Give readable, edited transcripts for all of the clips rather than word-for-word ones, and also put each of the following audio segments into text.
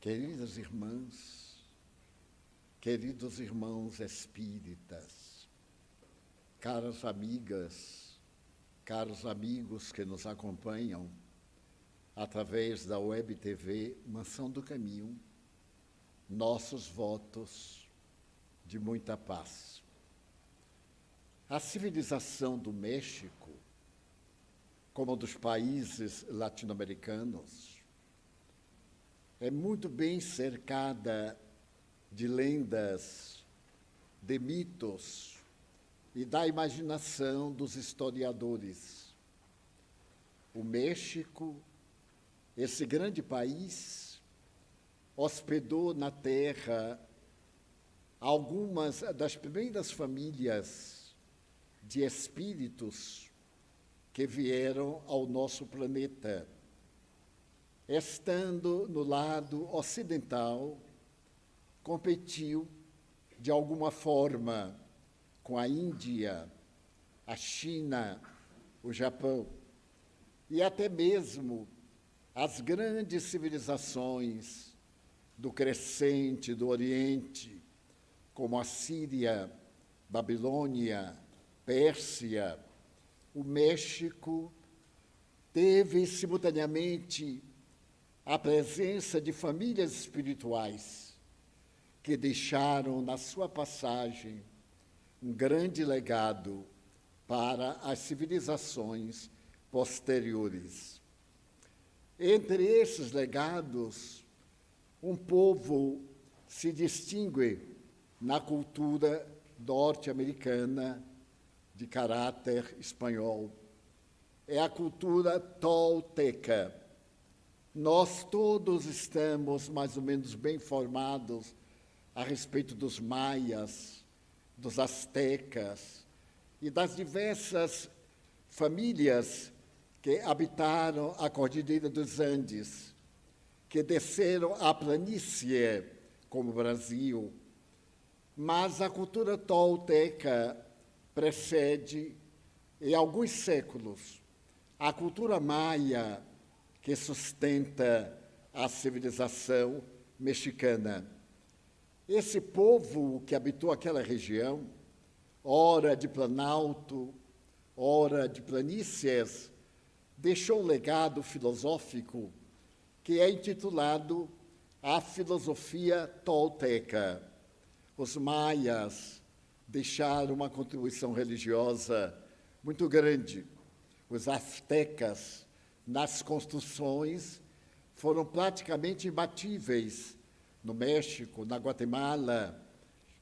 Queridas irmãs, queridos irmãos espíritas, caras amigas, caros amigos que nos acompanham através da Web TV Mansão do Caminho, nossos votos de muita paz. A civilização do México, como dos países latino-americanos, é muito bem cercada de lendas, de mitos e da imaginação dos historiadores. O México, esse grande país, hospedou na terra algumas das primeiras famílias de espíritos que vieram ao nosso planeta. Estando no lado ocidental, competiu, de alguma forma, com a Índia, a China, o Japão, e até mesmo as grandes civilizações do crescente do Oriente, como a Síria, Babilônia, Pérsia. O México teve simultaneamente a presença de famílias espirituais que deixaram na sua passagem um grande legado para as civilizações posteriores. Entre esses legados, um povo se distingue na cultura norte-americana de caráter espanhol. É a cultura tolteca. Nós todos estamos mais ou menos bem informados a respeito dos maias, dos astecas e das diversas famílias que habitaram a Cordilheira dos Andes, que desceram a planície, como o Brasil. Mas a cultura tolteca precede, em alguns séculos, a cultura maia, que sustenta a civilização mexicana. Esse povo que habitou aquela região, ora de planalto, ora de planícies, deixou um legado filosófico que é intitulado A Filosofia Tolteca. Os maias deixaram uma contribuição religiosa muito grande. Os astecas, nas construções, foram praticamente imbatíveis no México, na Guatemala,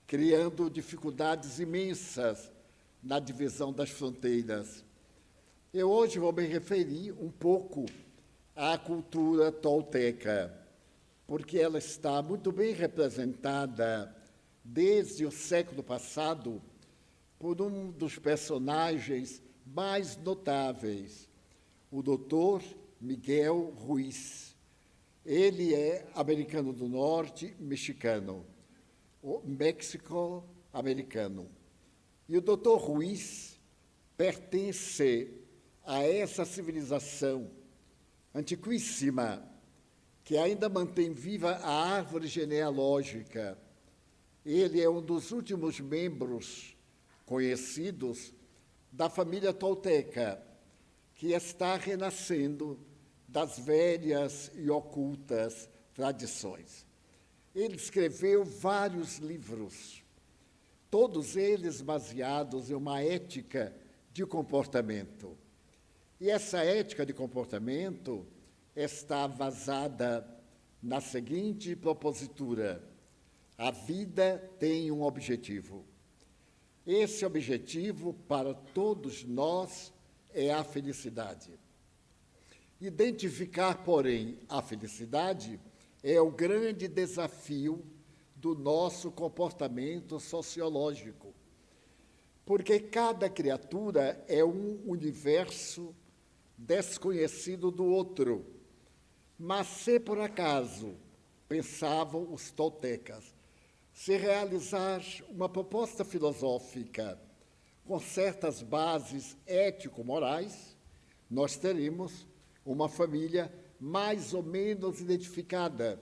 criando dificuldades imensas na divisão das fronteiras. Eu hoje vou me referir um pouco à cultura tolteca, porque ela está muito bem representada desde o século passado por um dos personagens mais notáveis, o Dr. Miguel Ruiz. Ele é americano do norte, mexicano, México-americano. E o Dr. Ruiz pertence a essa civilização antiquíssima, que ainda mantém viva a árvore genealógica. Ele é um dos últimos membros conhecidos da família tolteca, que está renascendo das velhas e ocultas tradições. Ele escreveu vários livros, todos eles baseados em uma ética de comportamento. E essa ética de comportamento está basada na seguinte propositura: a vida tem um objetivo. Esse objetivo, para todos nós, é a felicidade. Identificar, porém, a felicidade é o grande desafio do nosso comportamento sociológico, porque cada criatura é um universo desconhecido do outro. Mas se por acaso, pensavam os toltecas, se realizar uma proposta filosófica com certas bases ético-morais, nós teremos uma família mais ou menos identificada,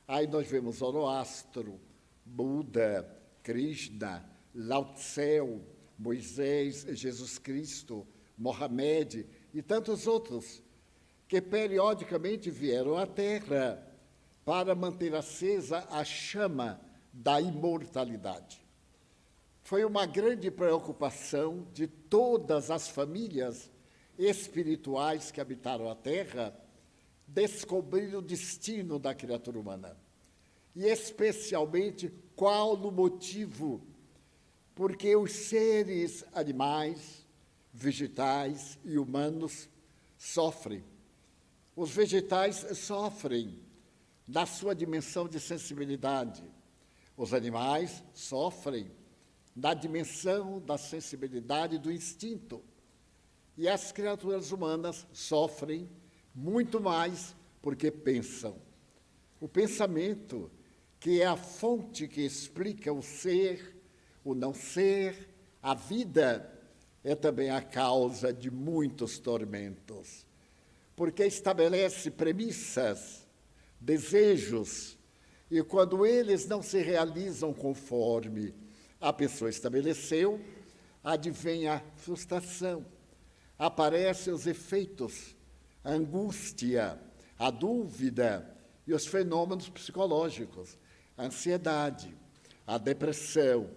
Aí nós vemos Zoroastro, Buda, Krishna, Lao Tse, Moisés, Jesus Cristo, Mohamed e tantos outros que periodicamente vieram à Terra para manter acesa a chama da imortalidade. Foi uma grande preocupação de todas as famílias espirituais que habitaram a Terra descobrir o destino da criatura humana. E, especialmente, qual o motivo, porque os seres animais, vegetais e humanos sofrem. Os vegetais sofrem na sua dimensão de sensibilidade. Os animais sofrem na dimensão da sensibilidade do instinto. E as criaturas humanas sofrem muito mais porque pensam. O pensamento, que é a fonte que explica o ser, o não ser, a vida, é também a causa de muitos tormentos, porque estabelece premissas, desejos, e quando eles não se realizam conforme a pessoa estabeleceu, advém a frustração, aparecem os efeitos, a angústia, a dúvida e os fenômenos psicológicos, a ansiedade, a depressão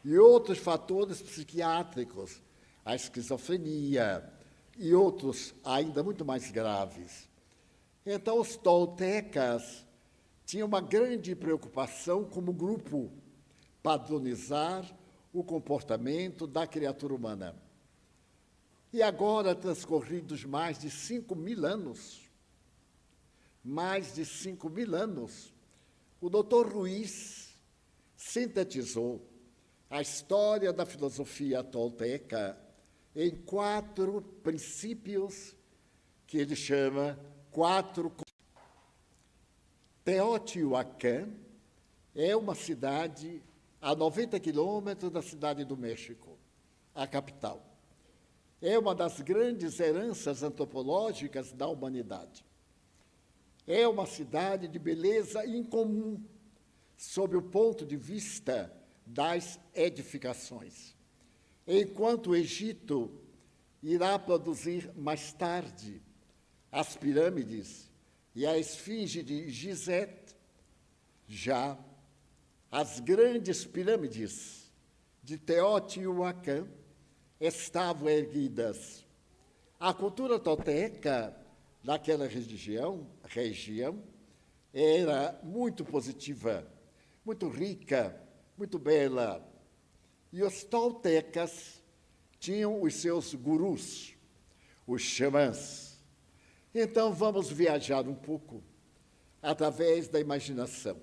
e outros fatores psiquiátricos, a esquizofrenia e outros ainda muito mais graves. Então, os toltecas tinham uma grande preocupação como grupo padronizar o comportamento da criatura humana. E agora, transcorridos mais de 5.000 anos, o Dr. Ruiz sintetizou a história da filosofia tolteca em 4 princípios que ele chama 4. Teotihuacan é uma cidade a 90 quilômetros da cidade do México, a capital. É uma das grandes heranças antropológicas da humanidade. É uma cidade de beleza incomum, sob o ponto de vista das edificações. Enquanto o Egito irá produzir mais tarde as pirâmides e a esfinge de Gizé, já as grandes pirâmides de Teotihuacan estavam erguidas. A cultura tolteca daquela região era muito positiva, muito rica, muito bela. E os toltecas tinham os seus gurus, os xamãs. Então, vamos viajar um pouco através da imaginação.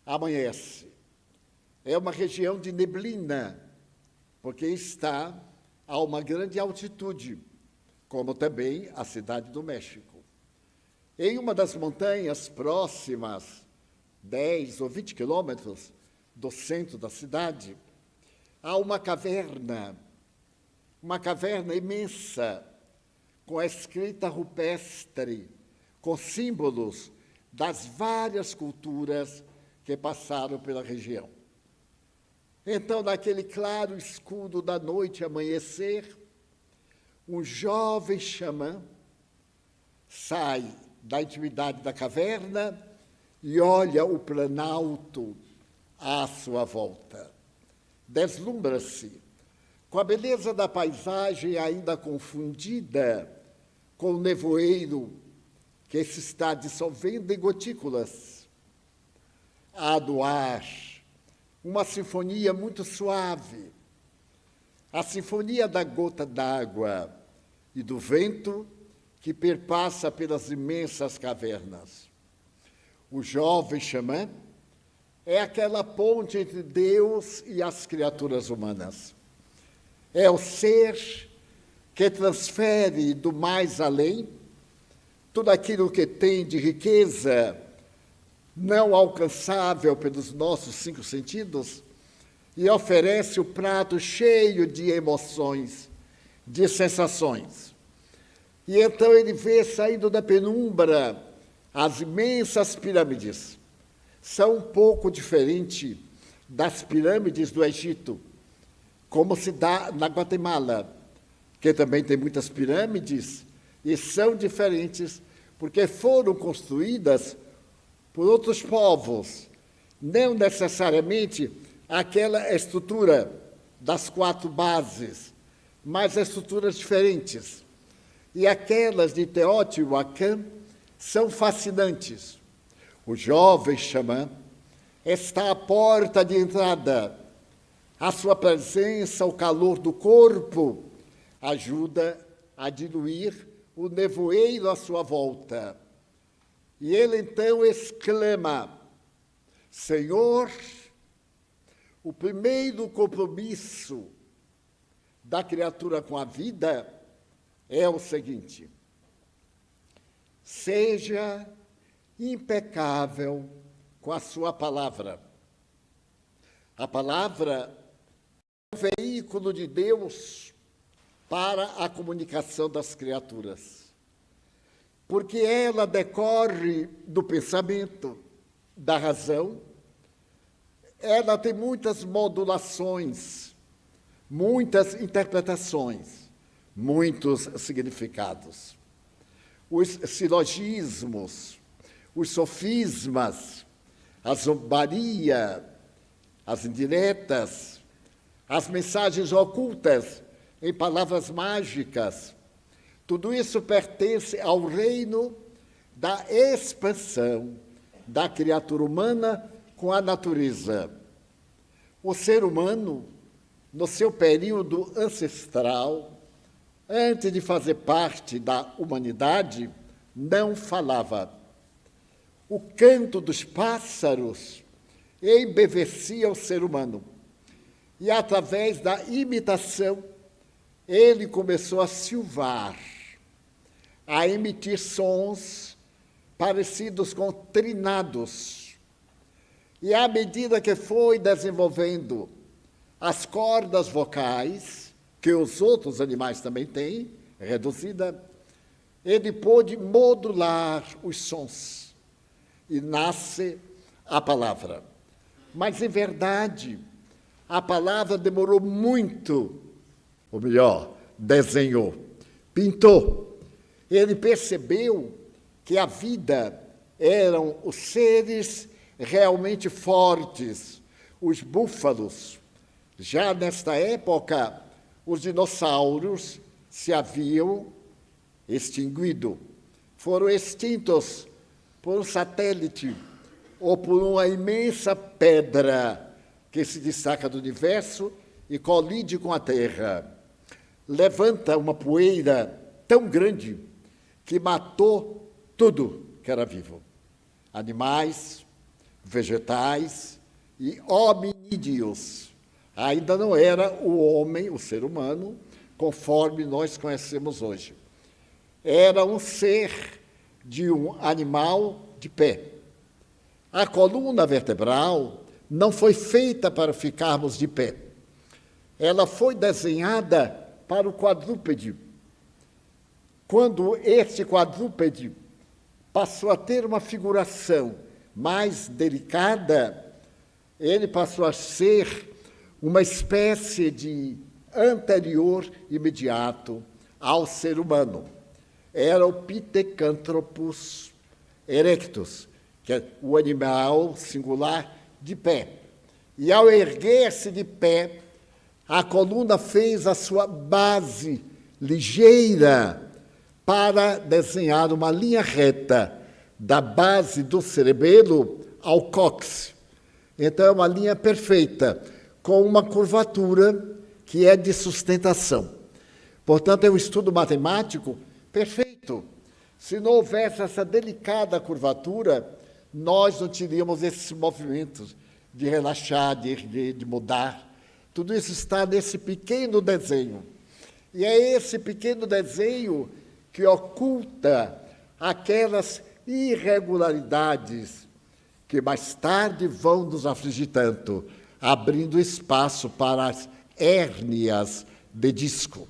Amanhece. É uma região de neblina, porque está a uma grande altitude, como também a cidade do México. Em uma das montanhas próximas, 10 ou 20 quilômetros do centro da cidade, há uma caverna imensa, com a escrita rupestre, com símbolos das várias culturas que passaram pela região. Então, naquele claro escuro da noite amanhecer, um jovem xamã sai da intimidade da caverna e olha o planalto à sua volta. Deslumbra-se com a beleza da paisagem ainda confundida com o nevoeiro que se está dissolvendo em gotículas. Há do ar uma sinfonia muito suave, a sinfonia da gota d'água e do vento que perpassa pelas imensas cavernas. O jovem xamã é aquela ponte entre Deus e as criaturas humanas. É o ser que transfere do mais além tudo aquilo que tem de riqueza não alcançável pelos nossos 5 sentidos e oferece o prato cheio de emoções, de sensações. E então ele vê saindo da penumbra as imensas pirâmides, são um pouco diferentes das pirâmides do Egito, como se dá na Guatemala, que também tem muitas pirâmides, e são diferentes porque foram construídas por outros povos, não necessariamente aquela estrutura das 4 bases, mas estruturas diferentes. E aquelas de Teotihuacan são fascinantes. O jovem xamã está à porta de entrada. A sua presença, o calor do corpo, ajuda a diluir o nevoeiro à sua volta. E ele então exclama: Senhor, o primeiro compromisso da criatura com a vida é o seguinte: seja impecável com a sua palavra. A palavra é o veículo de Deus para a comunicação das criaturas, porque ela decorre do pensamento, da razão, ela tem muitas modulações, muitas interpretações, muitos significados. Os silogismos, os sofismas, a zombaria, as indiretas, as mensagens ocultas em palavras mágicas, tudo isso pertence ao reino da expansão da criatura humana com a natureza. O ser humano, no seu período ancestral, antes de fazer parte da humanidade, não falava. O canto dos pássaros embevecia o ser humano. E, através da imitação, ele começou a silvar, a emitir sons parecidos com trinados. E, à medida que foi desenvolvendo as cordas vocais, que os outros animais também têm, reduzida, ele pôde modular os sons. E nasce a palavra. Mas, em verdade, a palavra demorou muito, ou melhor, desenhou, pintou. Ele percebeu que a vida eram os seres realmente fortes, os búfalos. Já nesta época, os dinossauros se haviam extinguido. Foram extintos por um satélite ou por uma imensa pedra que se destaca do universo e colide com a Terra. Levanta uma poeira tão grande que matou tudo que era vivo. Animais, vegetais e hominídeos. Ainda não era o homem, o ser humano, conforme nós conhecemos hoje. Era um ser de um animal de pé. A coluna vertebral não foi feita para ficarmos de pé. Ela foi desenhada para o quadrúpede. Quando este quadrúpede passou a ter uma figuração mais delicada, ele passou a ser uma espécie de anterior imediato ao ser humano. Era o Pithecanthropus erectus, que é o animal singular de pé. E, ao erguer-se de pé, a coluna fez a sua base ligeira para desenhar uma linha reta da base do cerebelo ao cóccix. Então, é uma linha perfeita, com uma curvatura que é de sustentação. Portanto, é um estudo matemático perfeito. Se não houvesse essa delicada curvatura, nós não teríamos esses movimentos de relaxar, de erguer, de mudar. Tudo isso está nesse pequeno desenho. E é esse pequeno desenho que oculta aquelas irregularidades que mais tarde vão nos afligir tanto, abrindo espaço para as hérnias de disco.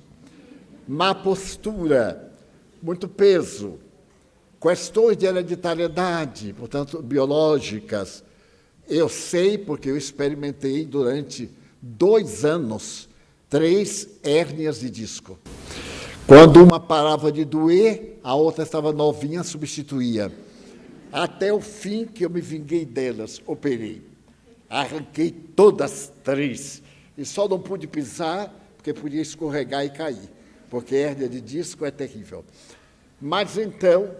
Má postura, muito peso, questões de hereditariedade, portanto, biológicas, Eu sei porque eu experimentei durante 2 anos 3 hérnias de disco. Quando uma parava de doer, a outra estava novinha, substituía. Até o fim que eu me vinguei delas, operei. Arranquei todas 3. E só não pude pisar, porque podia escorregar e cair, porque hérnia de disco é terrível. Mas então,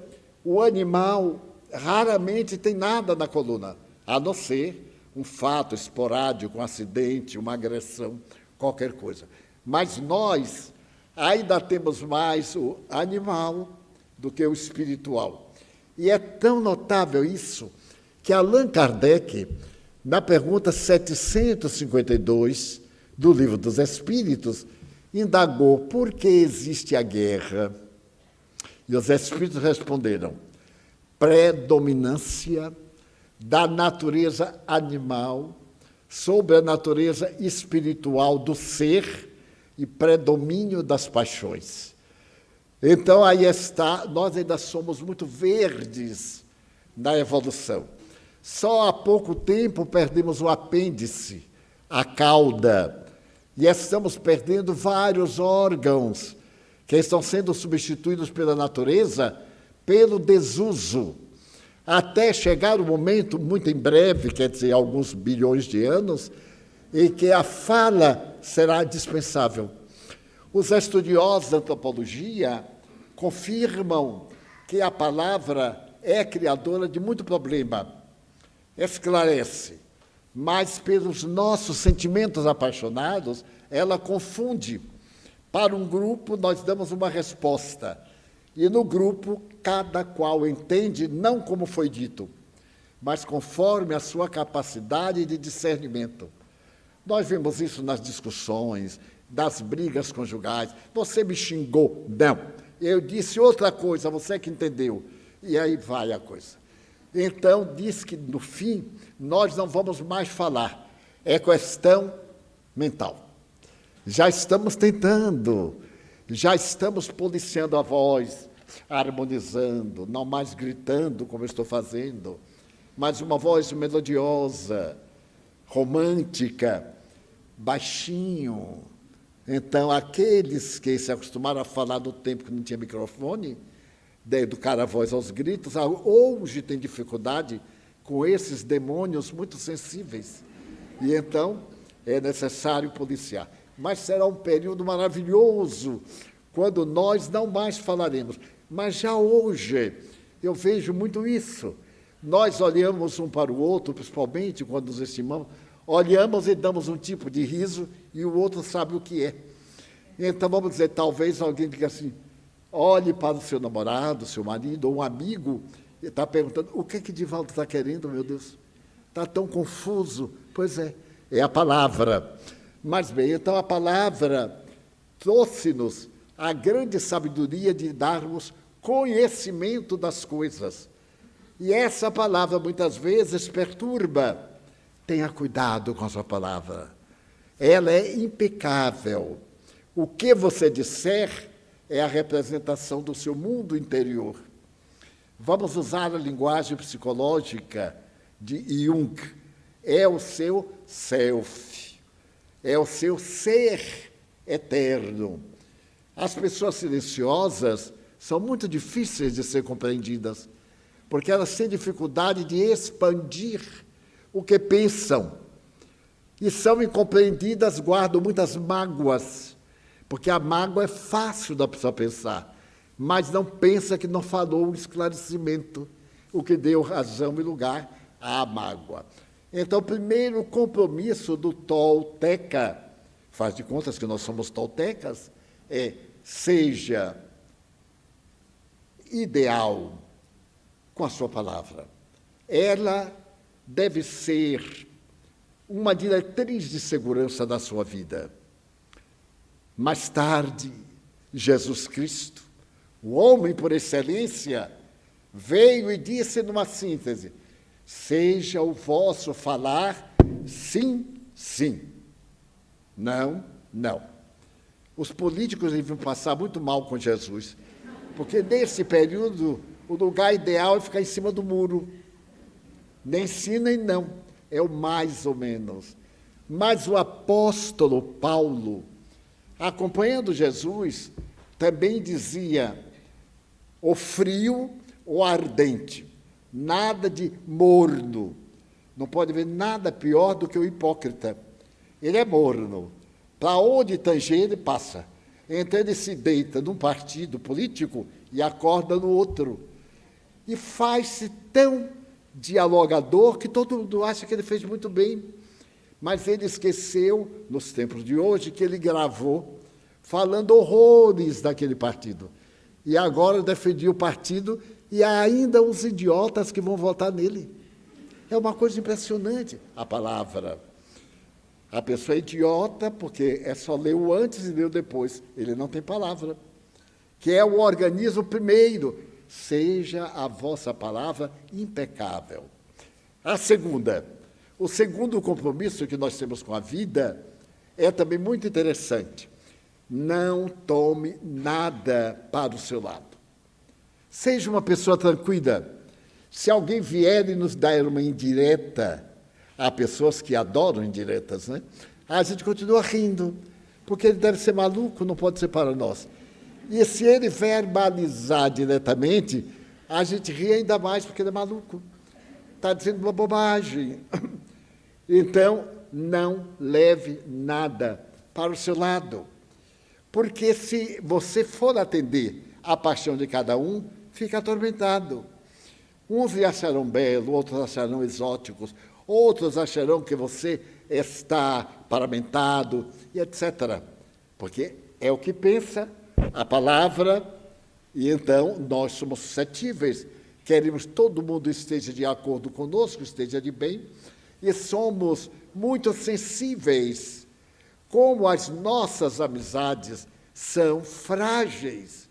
o animal raramente tem nada na coluna, a não ser um fato esporádico, um acidente, uma agressão, qualquer coisa. Mas nós ainda temos mais o animal do que o espiritual. E é tão notável isso que Allan Kardec, na pergunta 752 do Livro dos Espíritos, indagou por que existe a guerra. E os Espíritos responderam: predominância da natureza animal sobre a natureza espiritual do ser e predomínio das paixões. Então, aí está, nós ainda somos muito verdes na evolução. Só há pouco tempo perdemos o apêndice, a cauda, e estamos perdendo vários órgãos que estão sendo substituídos pela natureza pelo desuso, até chegar o momento, muito em breve, quer dizer, alguns bilhões de anos, em que a fala será indispensável. Os estudiosos da antropologia confirmam que a palavra é criadora de muito problema, esclarece, mas pelos nossos sentimentos apaixonados, ela confunde. Para um grupo, nós damos uma resposta, e no grupo, cada qual entende não como foi dito, mas conforme a sua capacidade de discernimento. Nós vemos isso nas discussões, das brigas conjugais. Você me xingou. Não. Eu disse outra coisa, você que entendeu. E aí vai a coisa. Então, diz que, no fim, nós não vamos mais falar. É questão mental. Já estamos tentando, já estamos policiando a voz, harmonizando, não mais gritando como eu estou fazendo, mas uma voz melodiosa, romântica, baixinho. Então, aqueles que se acostumaram a falar no tempo que não tinha microfone, de educar a voz aos gritos, hoje tem dificuldade com esses demônios muito sensíveis. E então é necessário policiar. Mas será um período maravilhoso, quando nós não mais falaremos. Mas já hoje eu vejo muito isso. Nós olhamos um para o outro, principalmente quando nos estimamos, olhamos e damos um tipo de riso e o outro sabe o que é. Então, vamos dizer, talvez alguém diga assim, olhe para o seu namorado, seu marido, ou um amigo, e está perguntando, o que Divaldo está querendo, meu Deus? Está tão confuso. Pois é a palavra. Mas bem, então a palavra trouxe-nos a grande sabedoria de darmos conhecimento das coisas. E essa palavra muitas vezes perturba. Tenha cuidado com a sua palavra. Ela é impecável. O que você disser é a representação do seu mundo interior. Vamos usar a linguagem psicológica de Jung. É o seu self. É o seu ser eterno. As pessoas silenciosas são muito difíceis de ser compreendidas, porque elas têm dificuldade de expandir o que pensam. E são incompreendidas, guardam muitas mágoas, porque a mágoa é fácil da pessoa pensar, mas não pensa que não falou o esclarecimento, o que deu razão e lugar à mágoa. Então, o primeiro compromisso do tolteca, faz de contas que nós somos toltecas, é seja ideal com a sua palavra. Ela deve ser uma diretriz de segurança da sua vida. Mais tarde, Jesus Cristo, o homem por excelência, veio e disse numa síntese, seja o vosso falar sim, sim, não, não. Os políticos deviam passar muito mal com Jesus, porque nesse período o lugar ideal é ficar em cima do muro, nem sim nem não. é o mais ou menos. Mas o apóstolo Paulo, acompanhando Jesus, também dizia o frio ou ardente, nada de morno. Não pode haver nada pior do que o hipócrita. Ele é morno. Para onde tanger, ele passa. Então ele se deita num partido político e acorda no outro. E faz-se tão dialogador que todo mundo acha que ele fez muito bem. Mas ele esqueceu, nos tempos de hoje, que ele gravou falando horrores daquele partido. E agora defendia o partido e há ainda os idiotas que vão votar nele. É uma coisa impressionante a palavra. A pessoa é idiota porque é só ler o antes e ler o depois. Ele não tem palavra. Que é o organismo primeiro. Seja a vossa palavra impecável. A segunda, o segundo compromisso que nós temos com a vida é também muito interessante. Não tome nada para o seu lado. Seja uma pessoa tranquila. Se alguém vier e nos dar uma indireta, há pessoas que adoram indiretas, né? A gente continua rindo, porque ele deve ser maluco, não pode ser para nós. E se ele verbalizar diretamente, a gente ri ainda mais, porque ele é maluco. Está dizendo uma bobagem. Então, não leve nada para o seu lado. Porque se você for atender a paixão de cada um, fica atormentado. Uns lhe acharão belo, outros acharão exóticos, outros acharão que você está paramentado, e etc. Porque é o que pensa a palavra, e então nós somos suscetíveis, queremos que todo mundo esteja de acordo conosco, esteja de bem, e somos muito sensíveis, como as nossas amizades são frágeis.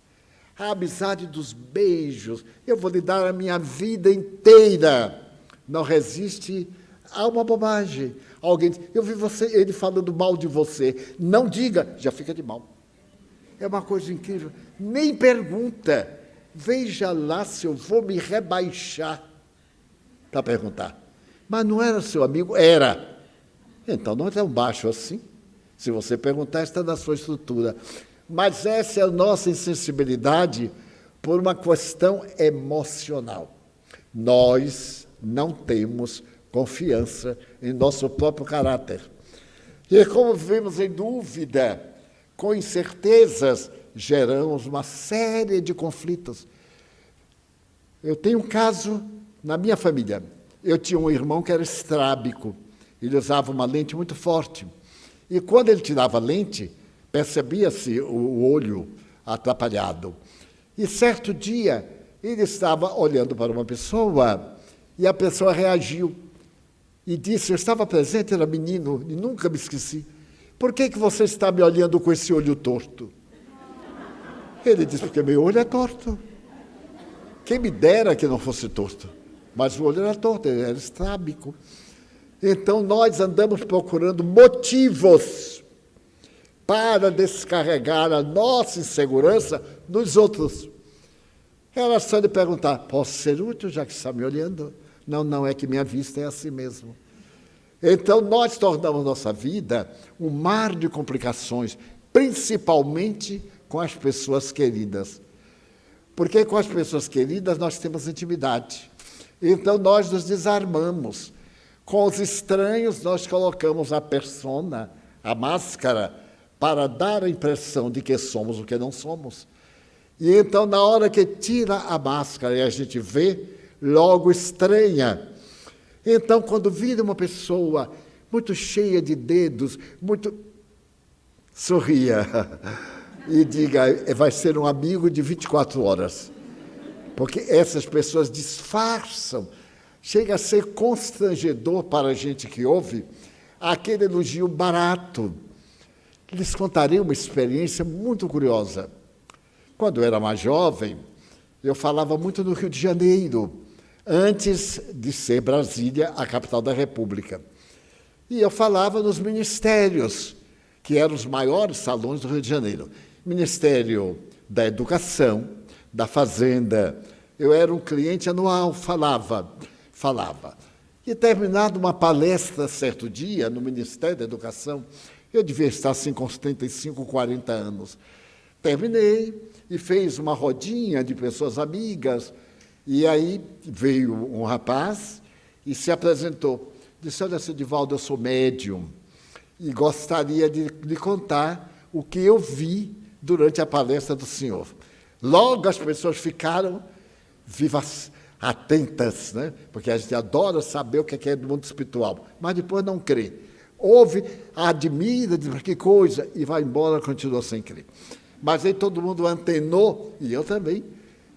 A amizade dos beijos, eu vou lhe dar a minha vida inteira, não resiste a uma bobagem. Alguém diz, eu vi ele falando mal de você, não diga, já fica de mal. É uma coisa incrível, nem pergunta, veja lá se eu vou me rebaixar para perguntar. Mas não era seu amigo? Era. Então não é tão baixo assim. Se você perguntar, está na sua estrutura. Mas essa é a nossa insensibilidade por uma questão emocional. Nós não temos confiança em nosso próprio caráter. E como vivemos em dúvida, com incertezas, geramos uma série de conflitos. Eu tenho um caso na minha família. Eu tinha um irmão que era estrábico. Ele usava uma lente muito forte. E quando ele tirava a lente, percebia-se o olho atrapalhado. E certo dia, ele estava olhando para uma pessoa e a pessoa reagiu e disse, eu estava presente, era menino, e nunca me esqueci. Por que você está me olhando com esse olho torto? Ele disse, porque meu olho é torto. Quem me dera que não fosse torto. Mas o olho era torto, ele era estrábico. Então, nós andamos procurando motivos para descarregar a nossa insegurança nos outros. Era só de perguntar, posso ser útil, já que está me olhando? Não, não, é que minha vista é assim mesmo. Então, nós tornamos nossa vida um mar de complicações, principalmente com as pessoas queridas. Porque com as pessoas queridas nós temos intimidade. Então, nós nos desarmamos. Com os estranhos, nós colocamos a persona, a máscara, para dar a impressão de que somos o que não somos. E então, na hora que tira a máscara e a gente vê, logo estranha. Então, quando vira uma pessoa muito cheia de dedos, muito... sorria e diga, vai ser um amigo de 24 horas. Porque essas pessoas disfarçam. Chega a ser constrangedor para a gente que ouve aquele elogio barato. Lhes contarei uma experiência muito curiosa. Quando eu era mais jovem, eu falava muito no Rio de Janeiro, antes de ser Brasília a capital da República. E eu falava nos ministérios, que eram os maiores salões do Rio de Janeiro. Ministério da Educação, da Fazenda. Eu era um cliente anual, falava. E terminado uma palestra certo dia no Ministério da Educação, eu devia estar assim com uns 35, 40 anos. Terminei e fez uma rodinha de pessoas amigas, e aí veio um rapaz e se apresentou. Disse, olha, seu Divaldo, eu sou médium e gostaria de lhe contar o que eu vi durante a palestra do senhor. Logo as pessoas ficaram vivas, atentas, né? Porque a gente adora saber o que é do mundo espiritual, mas depois não crê. Ouve, admira, diz, que coisa, e vai embora, continua sem crer. Mas aí todo mundo antenou, e eu também,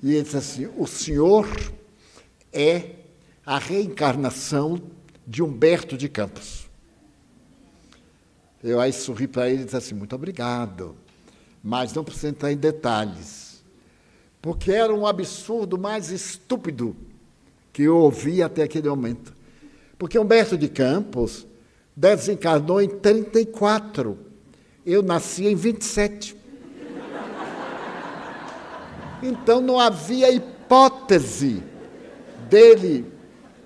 e ele disse assim, o senhor é a reencarnação de Humberto de Campos. Eu aí sorri para ele e disse assim, muito obrigado, mas não precisa entrar em detalhes, porque era um absurdo mais estúpido que eu ouvi até aquele momento. Porque Humberto de Campos desencarnou em 34, eu nasci em 27. Então não havia hipótese dele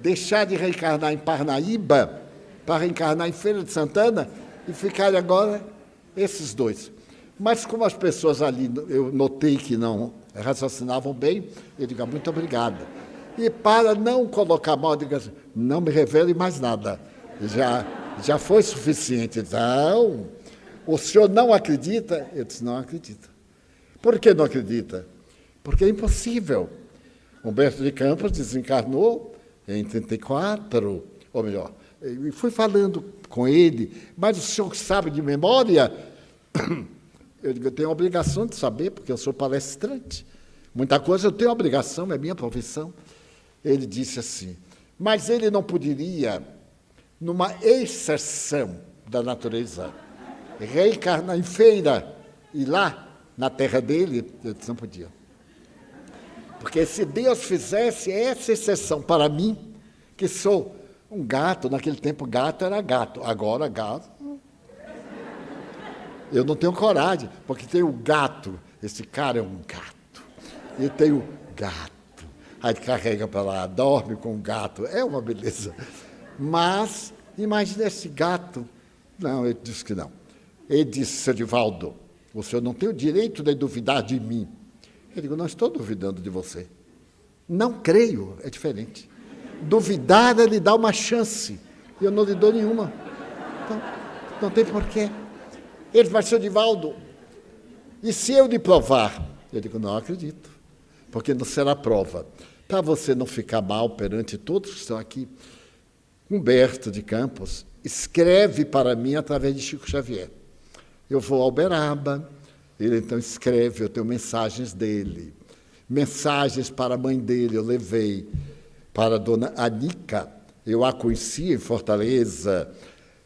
deixar de reencarnar em Parnaíba para reencarnar em Feira de Santana e ficarem agora esses dois. Mas como as pessoas ali, eu notei que não raciocinavam bem, eu digo, muito obrigado. E para não colocar mal, eu digo assim, não me revele mais nada. Já foi suficiente. Não, o senhor não acredita? Eu disse, não acredito. Por que não acredita? Porque é impossível. Humberto de Campos desencarnou em 34, ou melhor, e fui falando com ele, mas o senhor sabe de memória? Eu digo, eu tenho a obrigação de saber, porque eu sou palestrante. Muita coisa eu tenho a obrigação, é minha profissão. Ele disse assim, mas ele não poderia, numa exceção da natureza, reencarnar em Feira, e lá, na terra dele, eu disse, não podia. Porque se Deus fizesse essa exceção para mim, que sou um gato, naquele tempo gato era gato, agora gato, eu não tenho coragem, porque tem o gato, esse cara é um gato, e tem o gato, aí carrega para lá, dorme com o gato, é uma beleza. Mas, imagina esse gato, não, ele disse que não. Ele disse, seu Divaldo, o senhor não tem o direito de duvidar de mim. Eu digo, não estou duvidando de você. Não creio, é diferente. Duvidar é lhe dar uma chance, e eu não lhe dou nenhuma. Então, não tem porquê. Ele disse, mas, seu Divaldo, e se eu lhe provar? Eu digo, não acredito, porque não será prova. Para você não ficar mal perante todos que estão aqui, Humberto de Campos escreve para mim através de Chico Xavier. Eu vou ao Uberaba, ele então escreve, eu tenho mensagens dele. Mensagens para a mãe dele eu levei, para a dona Anica, eu a conheci em Fortaleza.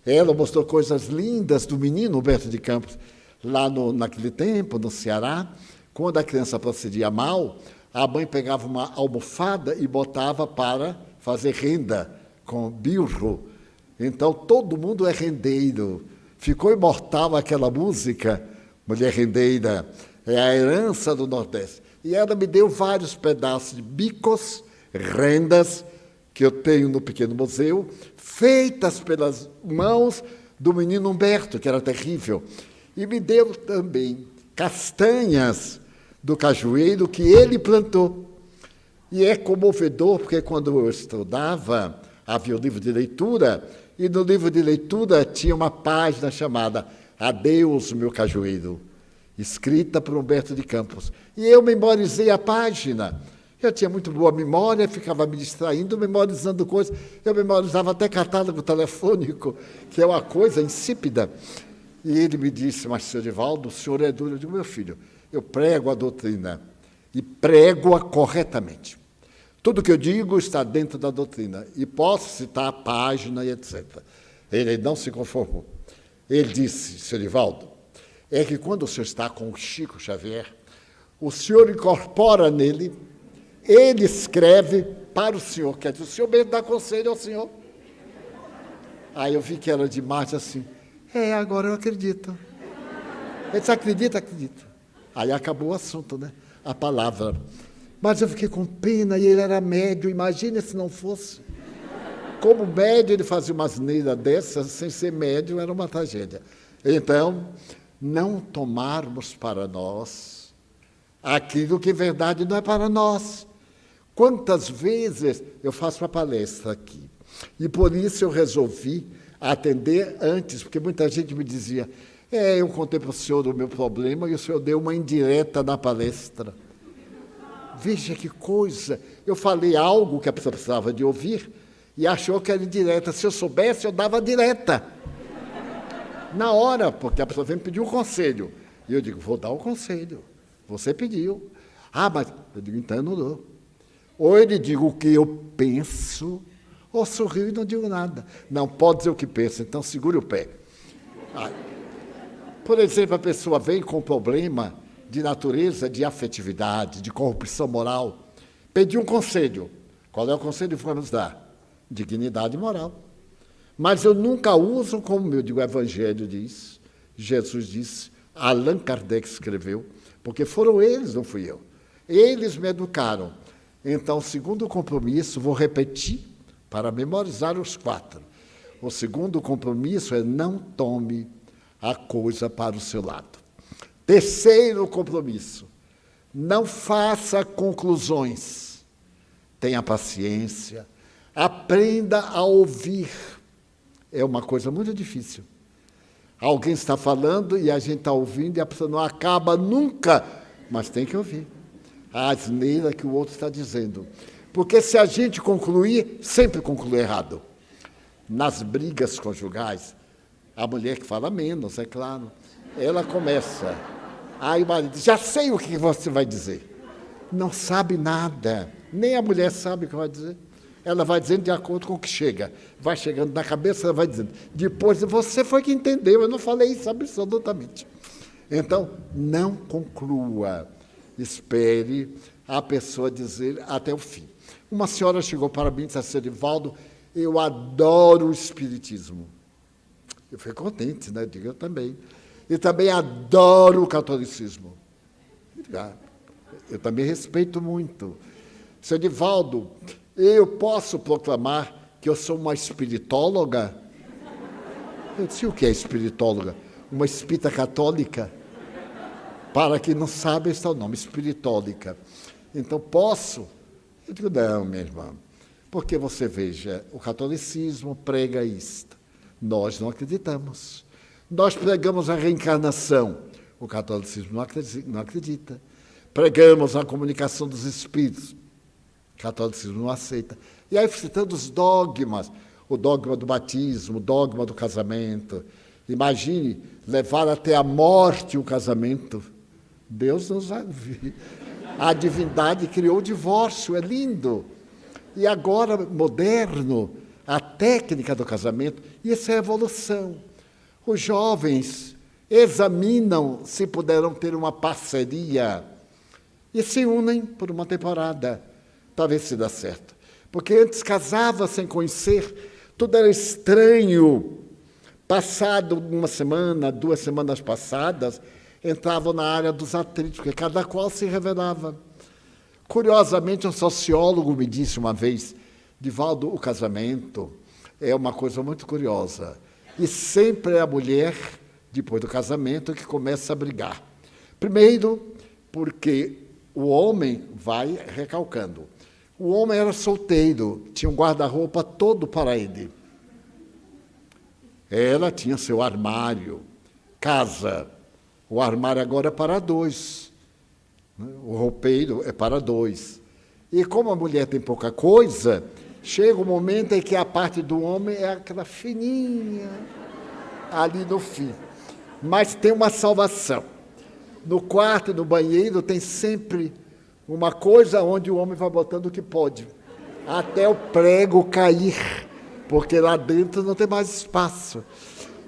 Ela mostrou coisas lindas do menino Humberto de Campos, lá naquele tempo, no Ceará. Quando a criança procedia mal, a mãe pegava uma almofada e botava para fazer renda com bilro. Então, todo mundo é rendeiro. Ficou imortal aquela música, Mulher Rendeira, é a herança do Nordeste. E ela me deu vários pedaços de bicos, rendas, que eu tenho no pequeno museu, feitas pelas mãos do menino Humberto, que era terrível. E me deu também castanhas do cajueiro que ele plantou. E é comovedor, porque quando eu estudava, havia o livro de leitura, e no livro de leitura tinha uma página chamada Adeus, meu cajueiro, escrita por Humberto de Campos. E eu memorizei a página. Eu tinha muito boa memória, ficava me distraindo, memorizando coisas. Eu memorizava até catálogo telefônico, que é uma coisa insípida. E ele me disse, mas, senhor Divaldo, o senhor é duro. Eu digo, meu filho, eu prego a doutrina e prego-a corretamente. Tudo que eu digo está dentro da doutrina. E posso citar a página e etc. Ele não se conformou. Ele disse, senhor Divaldo, é que quando o senhor está com o Chico Xavier, o senhor incorpora nele, ele escreve para o senhor, quer dizer, o senhor mesmo dá conselho ao senhor. Aí eu vi que era demais assim. Agora eu acredito. Ele disse, acredita, acredita. Aí acabou o assunto, né? A palavra. Mas eu fiquei com pena e ele era médio, imagina se não fosse. Como médium, ele fazia uma asneira dessas, sem ser médium, era uma tragédia. Então, não tomarmos para nós aquilo que, em verdade, não é para nós. Quantas vezes eu faço uma palestra aqui, e por isso eu resolvi atender antes, porque muita gente me dizia, eu contei para o senhor o meu problema e o senhor deu uma indireta na palestra. Veja que coisa, eu falei algo que a pessoa precisava de ouvir e achou que era indireta. Se eu soubesse, eu dava direta. Na hora, porque a pessoa vem me pedir um conselho. E eu digo, vou dar o conselho. Você pediu. Mas eu digo, então eu não dou. Ou ele diz o que eu penso, ou sorrio e não digo nada. Não pode dizer o que pensa, então segure o pé. Por exemplo, a pessoa vem com problema de natureza de afetividade, de corrupção moral. Pediu um conselho. Qual é o conselho que vamos dar? Dignidade moral. Mas eu nunca uso como eu digo, o Evangelho diz, Jesus disse, Allan Kardec escreveu, porque foram eles, não fui eu. Eles me educaram. Então, segundo compromisso, vou repetir para memorizar os 4. O segundo compromisso é não tome a coisa para o seu lado. Terceiro compromisso, não faça conclusões. Tenha paciência, aprenda a ouvir. É uma coisa muito difícil. Alguém está falando e a gente está ouvindo e a pessoa não acaba nunca, mas tem que ouvir a asneira que o outro está dizendo. Porque se a gente concluir, sempre conclui errado. Nas brigas conjugais, a mulher que fala menos, é claro, ela começa. Aí o marido diz, já sei o que você vai dizer. Não sabe nada, nem a mulher sabe o que vai dizer. Ela vai dizendo de acordo com o que chega. Vai chegando na cabeça, ela vai dizendo. Depois, você foi que entendeu, eu não falei isso absolutamente. Então, não conclua. Espere a pessoa dizer até o fim. Uma senhora chegou para mim e disse assim, Divaldo, eu adoro o espiritismo. Eu fiquei contente, né? Eu digo, eu também. E também adoro o catolicismo. Eu também respeito muito. Seu Divaldo, eu posso proclamar que eu sou uma espiritóloga? Eu disse, o que é espiritóloga? Uma espírita católica? Para quem não sabe, esse é o nome, espiritólica. Então, posso? Eu digo, não, minha irmã, porque você veja, o catolicismo prega isto. Nós não acreditamos. Nós pregamos a reencarnação. O catolicismo não acredita. Pregamos a comunicação dos espíritos. O catolicismo não aceita. E aí, citando os dogmas, o dogma do batismo, o dogma do casamento. Imagine levar até a morte o casamento. Deus nos avisa. A divindade criou o divórcio, é lindo. E agora, moderno, a técnica do casamento, isso é evolução. Os jovens examinam se puderam ter uma parceria e se unem por uma temporada, para ver se dá certo. Porque antes casava sem conhecer, tudo era estranho. Passado uma semana, 2 semanas passadas, entravam na área dos atritos, porque cada qual se revelava. Curiosamente, um sociólogo me disse uma vez, Divaldo, o casamento é uma coisa muito curiosa. E sempre é a mulher, depois do casamento, que começa a brigar. Primeiro, porque o homem vai recalcando. O homem era solteiro, tinha um guarda-roupa todo para ele. Ela tinha seu armário, casa. O armário agora é para 2. O roupeiro é para 2. E como a mulher tem pouca coisa, chega um momento em que a parte do homem é aquela fininha, ali no fim. Mas tem uma salvação. No quarto e no banheiro tem sempre uma coisa onde o homem vai botando o que pode, até o prego cair, porque lá dentro não tem mais espaço.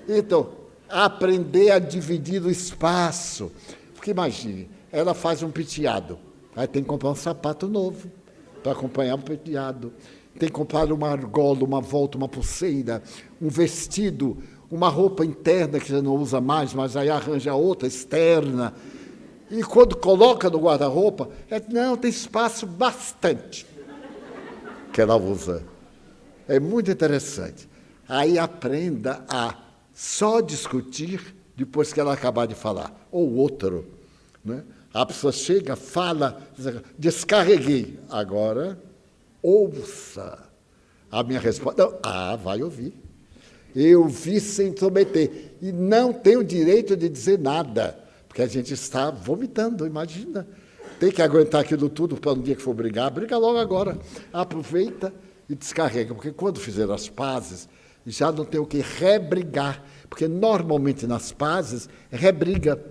Então, aprender a dividir o espaço. Porque imagine, ela faz um penteado, aí tem que comprar um sapato novo para acompanhar o penteado. Tem que comprar uma argola, uma volta, uma pulseira, um vestido, uma roupa interna que já não usa mais, mas aí arranja outra, externa. E quando coloca no guarda-roupa, não, tem espaço bastante que ela usa. É muito interessante. Aí aprenda a só discutir depois que ela acabar de falar. Ou outro. Né? A pessoa chega, fala, descarreguei. Agora, ouça a minha resposta. Não, vai ouvir. Eu vi sem intrometer. E não tenho direito de dizer nada, porque a gente está vomitando, imagina. Tem que aguentar aquilo tudo para um dia que for brigar. Briga logo agora. Aproveita e descarrega, porque quando fizer as pazes, já não tem o que rebrigar, porque normalmente nas pazes, rebriga.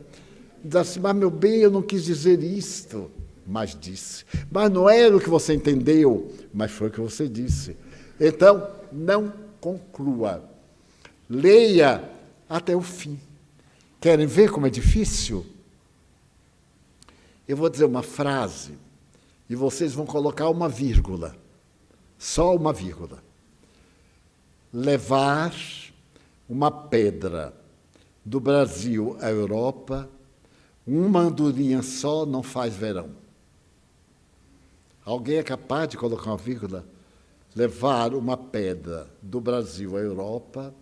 Diz assim, mas meu bem, eu não quis dizer isto, mas disse. Mas não era o que você entendeu, mas foi o que você disse. Então, não conclua. Leia até o fim. Querem ver como é difícil? Eu vou dizer uma frase e vocês vão colocar uma vírgula. Só uma vírgula. Levar uma pedra do Brasil à Europa, uma andorinha só não faz verão. Alguém é capaz de colocar uma vírgula? Levar uma pedra do Brasil à Europa,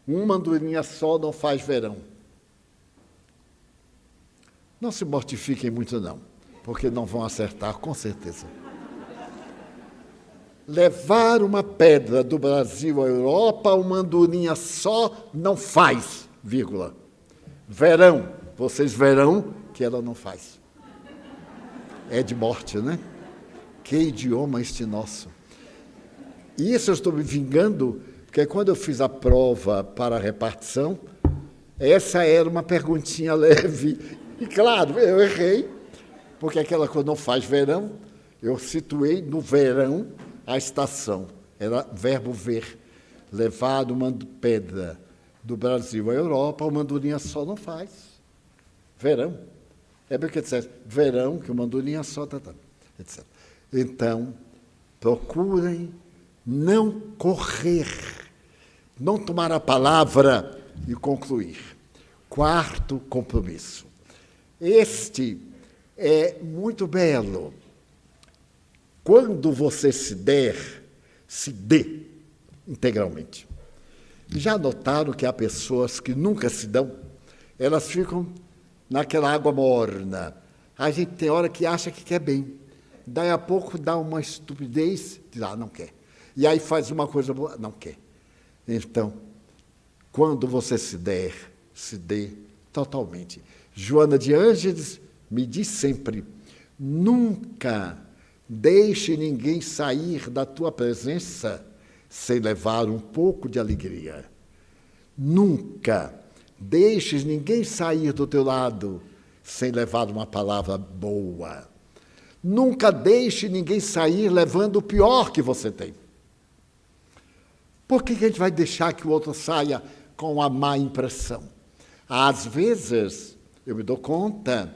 uma andorinha só não faz verão. Não se mortifiquem muito, não, porque não vão acertar, com certeza. Levar uma pedra do Brasil à Europa, uma andorinha só não faz, vírgula. Verão, vocês verão que ela não faz. É de morte, né? Que idioma este nosso. E isso eu estou me vingando, porque quando eu fiz a prova para a repartição, essa era uma perguntinha leve. E, claro, eu errei, porque aquela coisa não faz verão, eu situei no verão a estação. Era verbo ver. Levar uma pedra do Brasil à Europa, uma andorinha só não faz. Verão. É porque disseste, verão, que uma andorinha só, etc. Então, procurem não correr, não tomar a palavra e concluir. Quarto compromisso. Este é muito belo. Quando você se der, se dê integralmente. Já notaram que há pessoas que nunca se dão? Elas ficam naquela água morna. A gente tem hora que acha que quer bem. Daí a pouco dá uma estupidez, diz, não quer. E aí faz uma coisa boa, não quer. Então, quando você se der, se dê totalmente. Joana de Ângeles me diz sempre, nunca deixe ninguém sair da tua presença sem levar um pouco de alegria. Nunca deixes ninguém sair do teu lado sem levar uma palavra boa. Nunca deixe ninguém sair levando o pior que você tem. Por que a gente vai deixar que o outro saia com a má impressão? Às vezes, eu me dou conta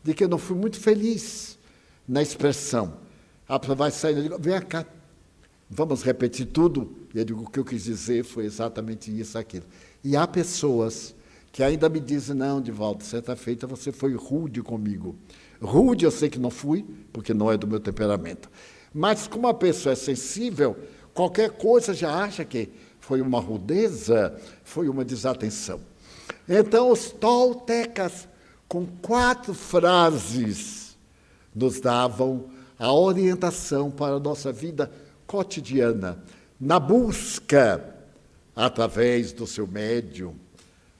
de que eu não fui muito feliz na expressão. A pessoa vai sair e digo, vem cá, vamos repetir tudo. E eu digo, o que eu quis dizer foi exatamente isso, aquilo. E há pessoas que ainda me dizem, não, Divaldo, certa feita você foi rude comigo. Rude eu sei que não fui, porque não é do meu temperamento. Mas como a pessoa é sensível, qualquer coisa já acha que foi uma rudeza, foi uma desatenção. Então, os toltecas, com 4 frases, nos davam a orientação para a nossa vida cotidiana, na busca, através do seu médium,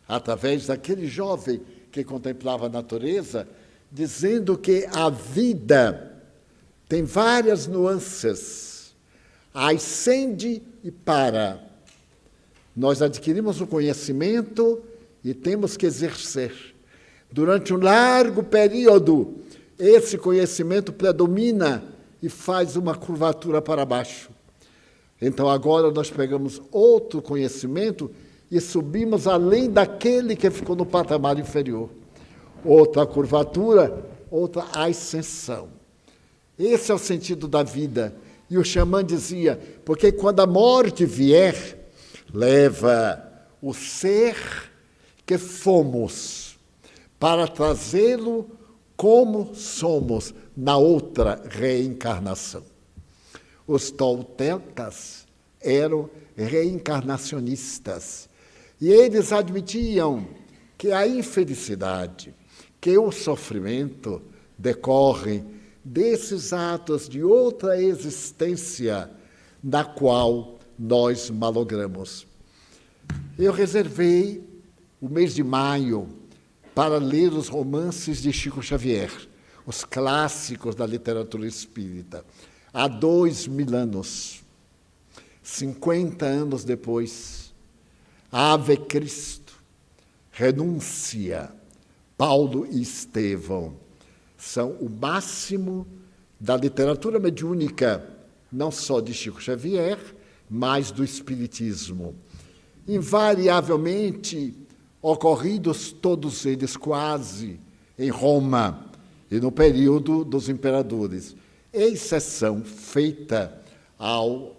através daquele jovem que contemplava a natureza, dizendo que a vida tem várias nuances, ascende e para. Nós adquirimos o conhecimento e temos que exercer. Durante um largo período, esse conhecimento predomina e faz uma curvatura para baixo. Então, agora nós pegamos outro conhecimento e subimos além daquele que ficou no patamar inferior. Outra curvatura, outra ascensão. Esse é o sentido da vida. E o xamã dizia, porque quando a morte vier, leva o ser que fomos para trazê-lo como somos na outra reencarnação. Os toltecas eram reencarnacionistas. E eles admitiam que a infelicidade, que o sofrimento decorrem desses atos de outra existência da qual nós malogramos. Eu reservei o mês de maio para ler os romances de Chico Xavier, os clássicos da literatura espírita. Há 2000 anos, 50 anos depois, Ave Cristo, Renúncia, Paulo e Estevão são o máximo da literatura mediúnica, não só de Chico Xavier, mas do Espiritismo. Invariavelmente ocorridos todos eles quase em Roma e no período dos imperadores, exceção feita ao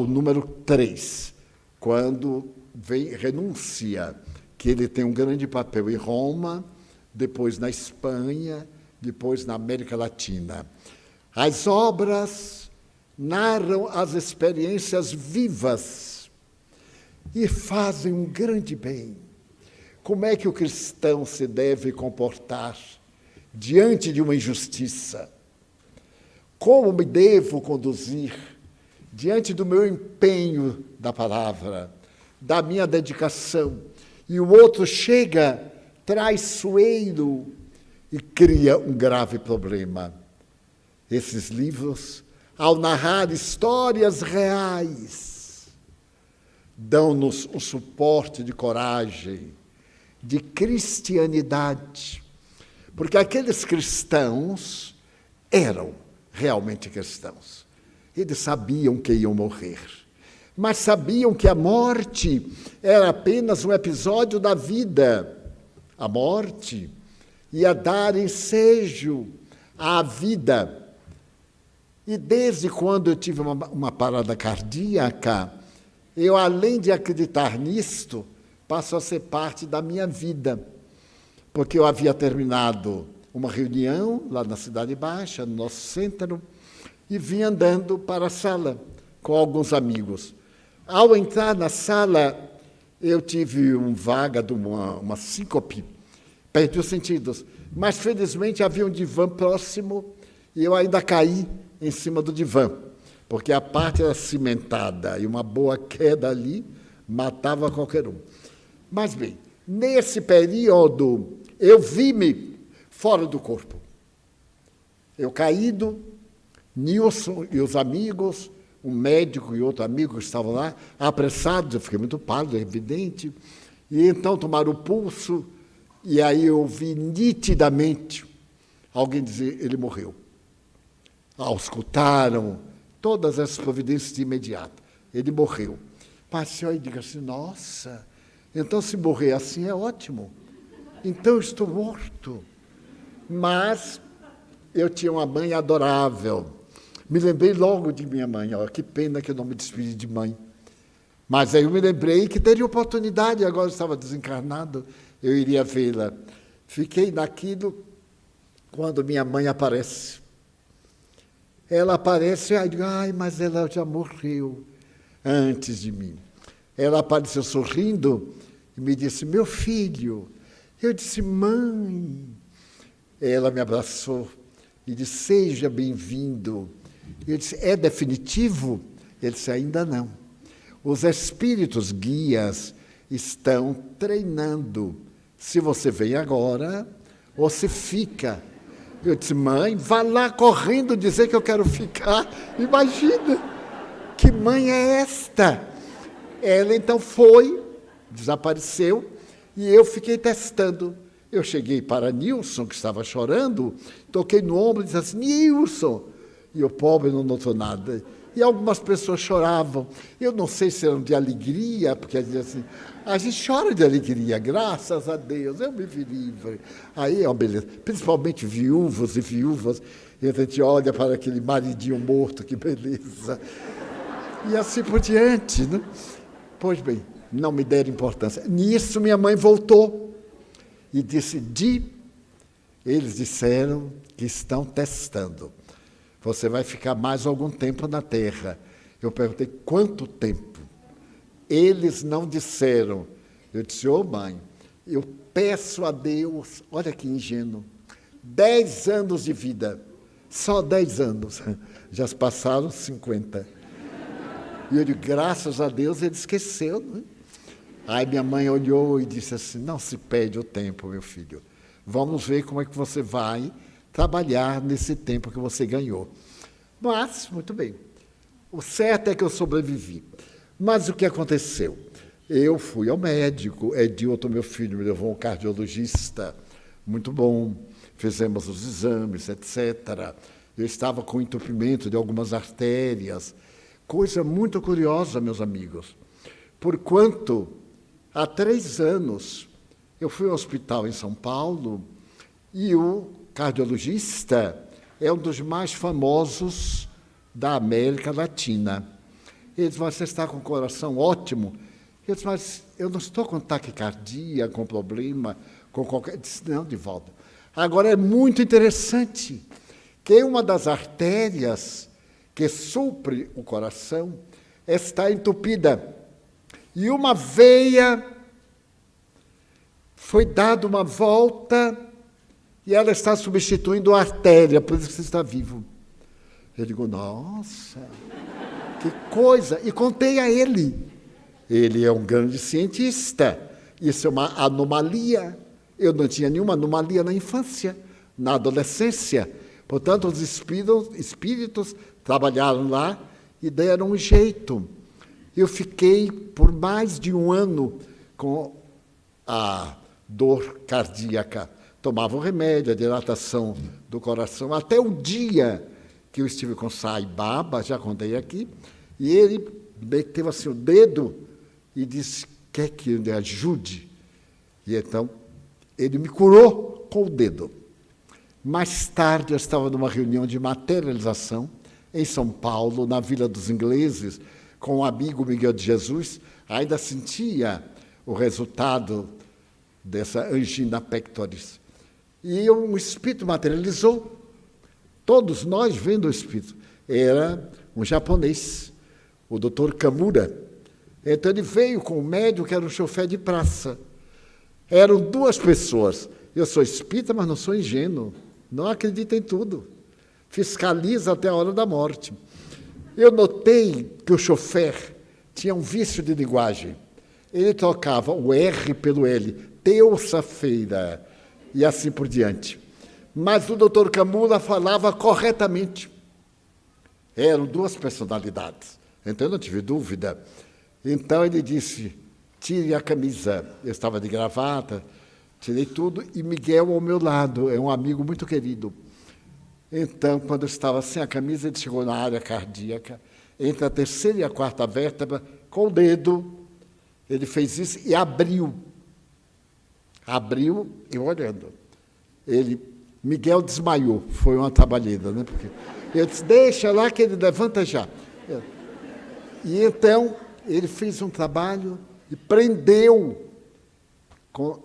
número 3, quando vem Renúncia, que ele tem um grande papel em Roma, depois na Espanha, depois na América Latina. As obras narram as experiências vivas e fazem um grande bem. Como é que o cristão se deve comportar diante de uma injustiça? Como me devo conduzir diante do meu empenho da palavra, da minha dedicação? E o outro chega traiçoeiro e cria um grave problema. Esses livros, ao narrar histórias reais, dão-nos um suporte de coragem, de cristianidade, porque aqueles cristãos eram realmente cristãos. Eles sabiam que iam morrer, mas sabiam que a morte era apenas um episódio da vida. A morte ia dar ensejo à vida. E desde quando eu tive uma parada cardíaca, eu, além de acreditar nisto, passou a ser parte da minha vida, porque eu havia terminado uma reunião lá na Cidade Baixa, no nosso centro, e vim andando para a sala com alguns amigos. Ao entrar na sala, eu tive um vaga de uma síncope, perdi os sentidos, mas felizmente havia um divã próximo e eu ainda caí em cima do divã, porque a parte era cimentada e uma boa queda ali matava qualquer um. Mas, bem, nesse período, eu vi-me fora do corpo. Eu caído, Nilson e os amigos, um médico e outro amigo que estavam lá, apressados, eu fiquei muito pálido, é evidente, e então tomaram o pulso, e aí eu vi nitidamente alguém dizer, ele morreu. Auscultaram todas essas providências de imediato. Ele morreu. Mas eu digo assim, nossa, então se morrer assim é ótimo. Então eu estou morto. Mas eu tinha uma mãe adorável. Me lembrei logo de minha mãe. Ó, que pena que eu não me despedi de mãe. Mas aí eu me lembrei que teria oportunidade, agora eu estava desencarnado, eu iria vê-la. Fiquei naquilo quando minha mãe aparece. Ela aparece, e eu digo, ai, mas ela já morreu antes de mim. Ela apareceu sorrindo e me disse, meu filho. Eu disse, mãe. Ela me abraçou e disse, seja bem-vindo. Eu disse, é definitivo? Ele disse, ainda não. Os espíritos guias estão treinando se você vem agora ou se fica. Eu disse, mãe, vá lá correndo dizer que eu quero ficar. Imagina, que mãe é esta? Ela então foi, desapareceu, e eu fiquei testando. Eu cheguei para Nilson, que estava chorando, toquei no ombro e disse assim, Nilson! E o pobre não notou nada. E algumas pessoas choravam. Eu não sei se eram de alegria, porque assim, a gente chora de alegria, graças a Deus, eu me vi livre. Aí é uma beleza. Principalmente viúvos e viúvas, e a gente olha para aquele maridinho morto, que beleza. E assim por diante, né? Pois bem, não me deram importância. Nisso minha mãe voltou e disse, eles disseram que estão testando. você vai ficar mais algum tempo na terra. Eu perguntei, quanto tempo? Eles não disseram. Eu disse, ô mãe, eu peço a Deus, olha que ingênuo, 10 anos de vida, só 10 anos, já se passaram 50. E eu digo, graças a Deus ele esqueceu, né? Aí minha mãe olhou e disse assim, não se perde o tempo, meu filho, vamos ver como é que você vai trabalhar nesse tempo que você ganhou. Mas, muito bem, o certo é que eu sobrevivi. Mas o que aconteceu? Eu fui ao médico, Edilton, meu filho, me levou um cardiologista, muito bom, fizemos os exames, etc. Eu estava com entupimento de algumas artérias, coisa muito curiosa, meus amigos, porquanto, há 3 anos, eu fui ao hospital em São Paulo e o cardiologista é um dos mais famosos da América Latina. Ele disse, você está com o coração ótimo. Eu disse, mas eu não estou com taquicardia, com problema, com qualquer... Ele disse, não, Divaldo. Agora, é muito interessante que uma das artérias que supre o coração está entupida. E uma veia foi dada uma volta e ela está substituindo a artéria, por isso que você está vivo. Eu digo, nossa, que coisa! E contei a ele. Ele é um grande cientista. Isso é uma anomalia. Eu não tinha nenhuma anomalia na infância, na adolescência. Portanto, os espíritos trabalharam lá e deram um jeito. Eu fiquei por mais de 1 ano com a dor cardíaca. Tomava um remédio, a dilatação do coração, até o dia que eu estive com Sai Baba, já contei aqui, e ele meteu assim o dedo e disse, quer que eu lhe ajude? E então, ele me curou com o dedo. Mais tarde, eu estava numa reunião de materialização em São Paulo, na Vila dos Ingleses, com um amigo Miguel de Jesus, ainda sentia o resultado dessa angina pectoris. E um espírito materializou, todos nós vendo o espírito. Era um japonês, o Dr. Kamura. Então ele veio com um médium que era um chofer de praça. Eram 2 pessoas. Eu sou espírita, mas não sou ingênuo. Não acredito em tudo. Fiscaliza até a hora da morte. Eu notei que o chofer tinha um vício de linguagem. Ele trocava o R pelo L, terça-feira, e assim por diante. Mas o doutor Kamura falava corretamente. Eram 2 personalidades. Então eu não tive dúvida. Então ele disse, tire a camisa. Eu estava de gravata, tirei tudo, e Miguel ao meu lado, é um amigo muito querido. Então, quando eu estava sem a camisa, ele chegou na área cardíaca, entre a 3ª e a 4ª vértebra, com o dedo, ele fez isso e abriu. Abriu, eu olhando. Miguel desmaiou, foi uma trabalheira, né? Porque eu disse, deixa lá que ele levanta já. E então, ele fez um trabalho e prendeu com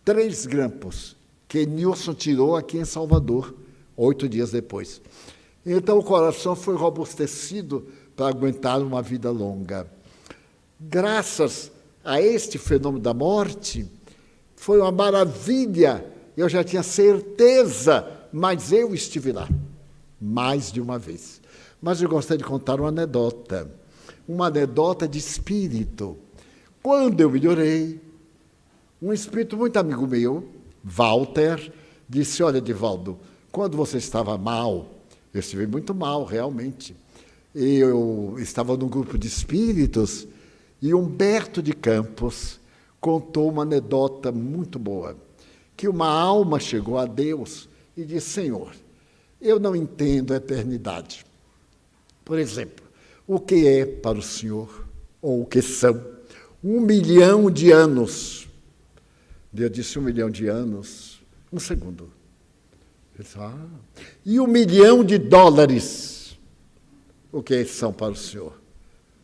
3 grampos, que Nilson tirou aqui em Salvador, 8 dias depois. Então, o coração foi robustecido para aguentar uma vida longa. Graças a este fenômeno da morte, foi uma maravilha. Eu já tinha certeza, mas eu estive lá, mais de uma vez. Mas eu gostaria de contar uma anedota de espírito. Quando eu melhorei, um espírito muito amigo meu, Walter, disse, olha, Divaldo, quando você estava mal, eu estive muito mal, realmente. Eu estava num grupo de espíritos e Humberto de Campos contou uma anedota muito boa, que uma alma chegou a Deus e disse, Senhor, eu não entendo a eternidade. Por exemplo, o que é para o Senhor, ou o que são, 1 milhão de anos? Deus disse 1 milhão de anos, 1 segundo. Ele disse, e 1 milhão de dólares? O que são para o Senhor?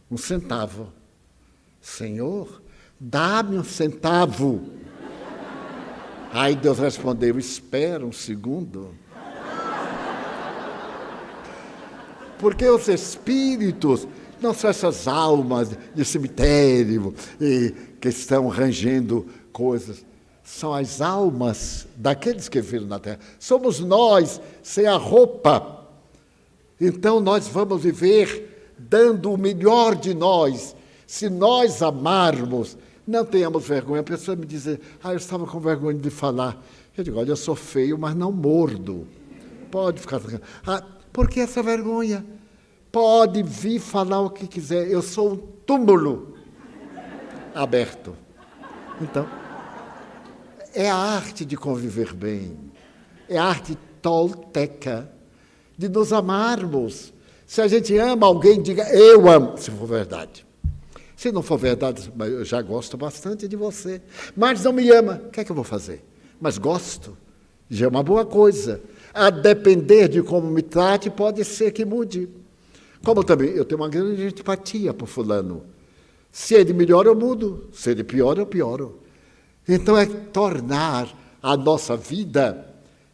1 centavo. Senhor, dá-me 1 centavo. Aí Deus respondeu, espera 1 segundo. Porque os espíritos não são essas almas de cemitério que estão rangendo coisas. São as almas daqueles que viram na Terra. Somos nós, sem a roupa. Então, nós vamos viver dando o melhor de nós. Se nós amarmos, não tenhamos vergonha. A pessoa me diz, eu estava com vergonha de falar. Eu digo, olha, eu sou feio, mas não mordo. Pode ficar... por que essa vergonha? Pode vir falar o que quiser. Eu sou um túmulo aberto. Então, é a arte de conviver bem. É a arte tolteca de nos amarmos. Se a gente ama alguém, diga, eu amo, se for verdade. Se não for verdade, eu já gosto bastante de você. Mas não me ama, o que é que eu vou fazer? Mas gosto, já é uma boa coisa. A depender de como me trate, pode ser que mude. Como também eu tenho uma grande antipatia por fulano. Se ele melhora, eu mudo. Se ele piora, eu pioro. Então é tornar a nossa vida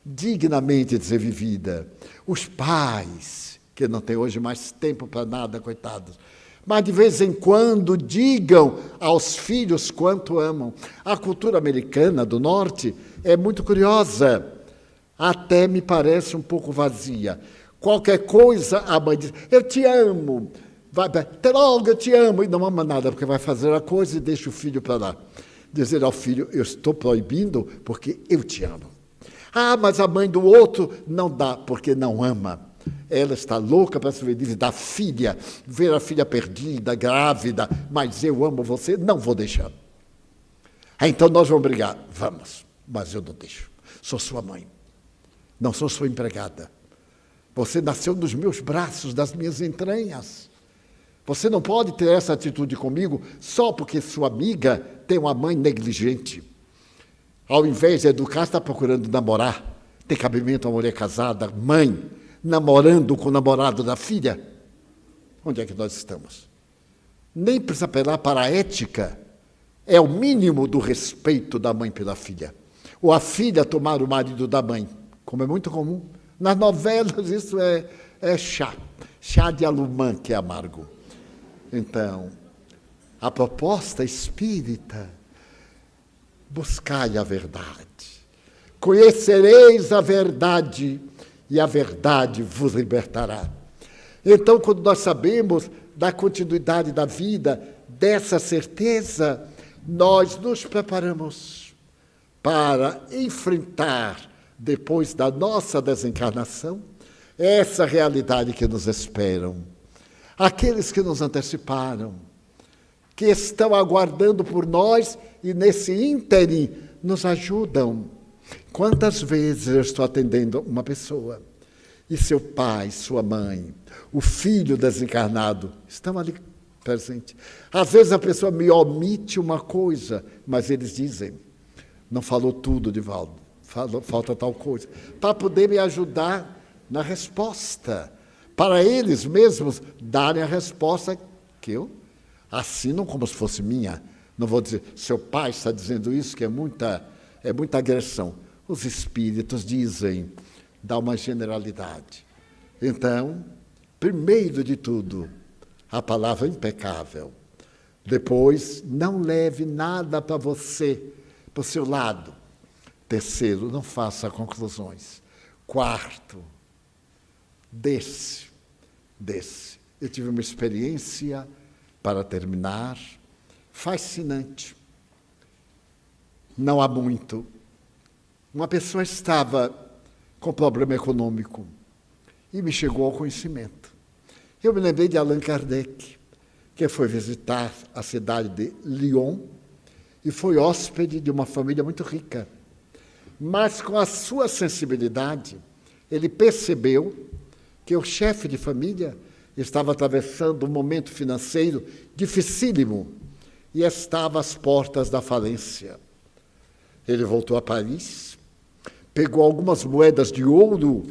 dignamente de ser vivida. Os pais, que não têm hoje mais tempo para nada, coitados, mas de vez em quando digam aos filhos quanto amam. A cultura americana do norte é muito curiosa, até me parece um pouco vazia. Qualquer coisa, a mãe diz, eu te amo, vai, logo eu te amo, e não ama nada, porque vai fazer a coisa e deixa o filho para lá. Dizer ao filho, eu estou proibindo porque eu te amo. Mas a mãe do outro não dá, porque não ama. Ela está louca para se ver da filha, ver a filha perdida, grávida, mas eu amo você, não vou deixar. Então nós vamos brigar. Vamos, mas eu não deixo. Sou sua mãe, não sou sua empregada. Você nasceu nos meus braços, das minhas entranhas. Você não pode ter essa atitude comigo só porque sua amiga tem uma mãe negligente. Ao invés de educar, está procurando namorar. Tem cabimento a mulher casada, mãe, namorando com o namorado da filha? Onde é que nós estamos? Nem precisa apelar para a ética. É o mínimo do respeito da mãe pela filha. Ou a filha tomar o marido da mãe, como é muito comum. Nas novelas isso é chá de alumã, que é amargo. Então, a proposta espírita, buscai a verdade. Conhecereis a verdade e a verdade vos libertará. Então, quando nós sabemos da continuidade da vida, dessa certeza, nós nos preparamos para enfrentar, depois da nossa desencarnação, essa realidade que nos esperam. Aqueles que nos anteciparam, que estão aguardando por nós e nesse ínterim nos ajudam. Quantas vezes eu estou atendendo uma pessoa e seu pai, sua mãe, o filho desencarnado estão ali presentes. Às vezes a pessoa me omite uma coisa, mas eles dizem, não falou tudo, Divaldo, falta tal coisa, para poder me ajudar na resposta, para eles mesmos darem a resposta que eu assinam como se fosse minha. Não vou dizer, seu pai está dizendo isso, que é muita agressão. Os espíritos dizem, dá uma generalidade. Então, primeiro de tudo, a palavra impecável. Depois, não leve nada para você, para o seu lado. Terceiro, não faça conclusões. Quarto, desce. Eu tive uma experiência, para terminar, fascinante. Não há muito. Uma pessoa estava com problema econômico e me chegou ao conhecimento. Eu me lembrei de Allan Kardec, que foi visitar a cidade de Lyon e foi hóspede de uma família muito rica. Mas, com a sua sensibilidade, ele percebeu que o chefe de família estava atravessando um momento financeiro dificílimo e estava às portas da falência. Ele voltou a Paris, pegou algumas moedas de ouro,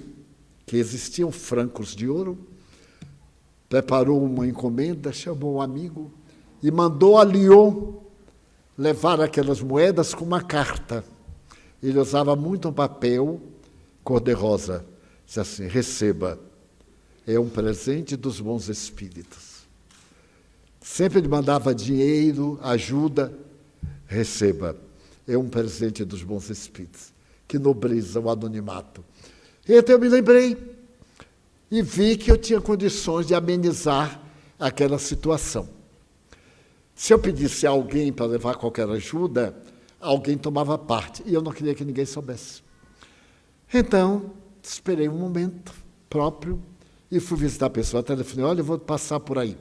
que existiam francos de ouro, preparou uma encomenda, chamou um amigo e mandou a Lyon levar aquelas moedas com uma carta. Ele usava muito um papel cor-de-rosa. Disse assim, receba. é um presente dos bons espíritos. Sempre ele mandava dinheiro, ajuda, receba. É um presente dos bons espíritos, que nobreza o anonimato. Então eu me lembrei e vi que eu tinha condições de amenizar aquela situação. Se eu pedisse a alguém para levar qualquer ajuda, alguém tomava parte, e eu não queria que ninguém soubesse. Então, esperei um momento próprio e fui visitar a pessoa. Telefonei, olha, eu vou passar por aí.